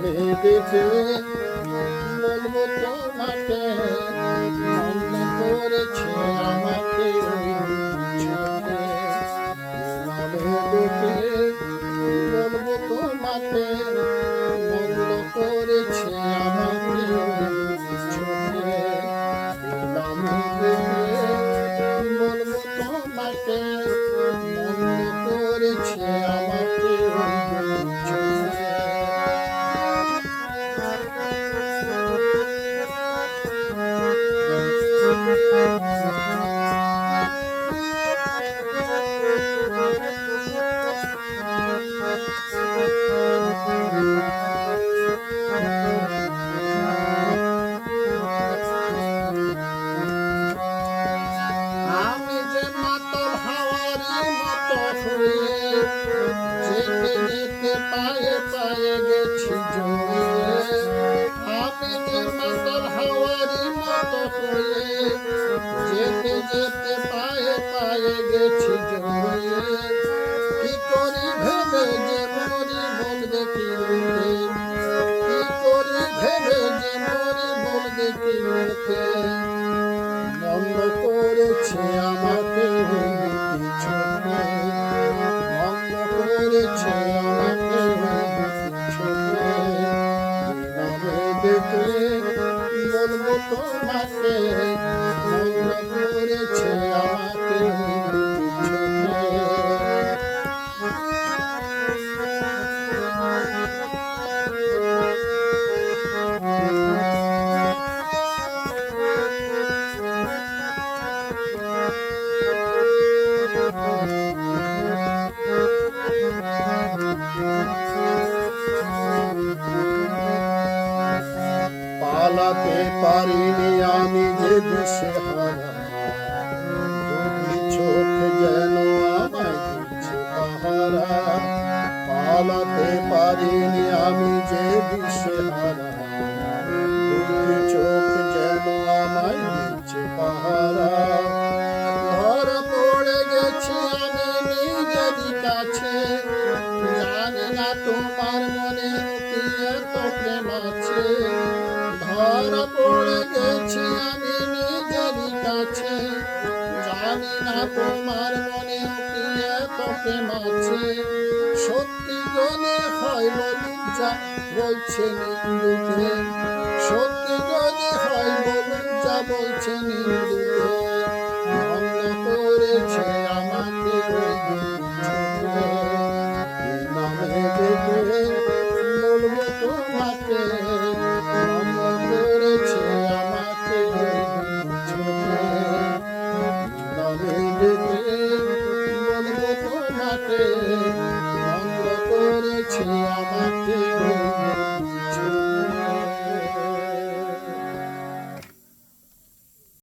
আমি দেখে বলবো তোমাকে মনে করেছে আমাকে ছোটে। আমি দেখে বলবো তোমাকে মনে করেছে আমাকে ছোটে। আমি দেখে বলবো তোমাকে মনে করেছে আমাকে ছোটে। আমি যে মাতাল হাওয়ার মতো হয়ে যেতে যেতে পায়ে পায়ে গেছি জড়িয়ে। আমি যে মাতাল হাওয়ার মতো হয়ে যেতে যেতে পায়ে পায়ে গেছি জড়িয়ে। কি করি ভেবে যে মরি বলবে কি মুখে, কি করি ভেবে যে মরি বলবে কি মুখে। মন্দ করেছে আমাকে ছোটে, মন্দ করেছে আমাকে ছোটে। আমি দেখলে বলবো তোমাকে মন্দ করেছে আমাকে ছোটে। পালাতে পারিনি আমি যে দিশেহারা, দুটি চোখ যেন আমায় দিচ্ছে পাহারা। পালাতে পারিনি আমি যে দিশেহারা, দুটি চোখ যেন আমায় দিচ্ছে পাহারা। ধরা পড়ে গেছি আমি নিজেরই কাছে, জানি না তোমার মনে কি এত প্রেম আছে। ধরা পড়ে গেছি আমি নিজেরই কাছে, জানি না তোমার মনে কি এত প্রেম আছে। সত্যি গনে হয় বলুন যা বলছে নিন্দুকে, সত্যি গনে হয় বলুন যা বলছে নিন্দুকে। ভঙ্গ করেছে আমাকে ছোটে। নামে দেখে বলবো তোমাকে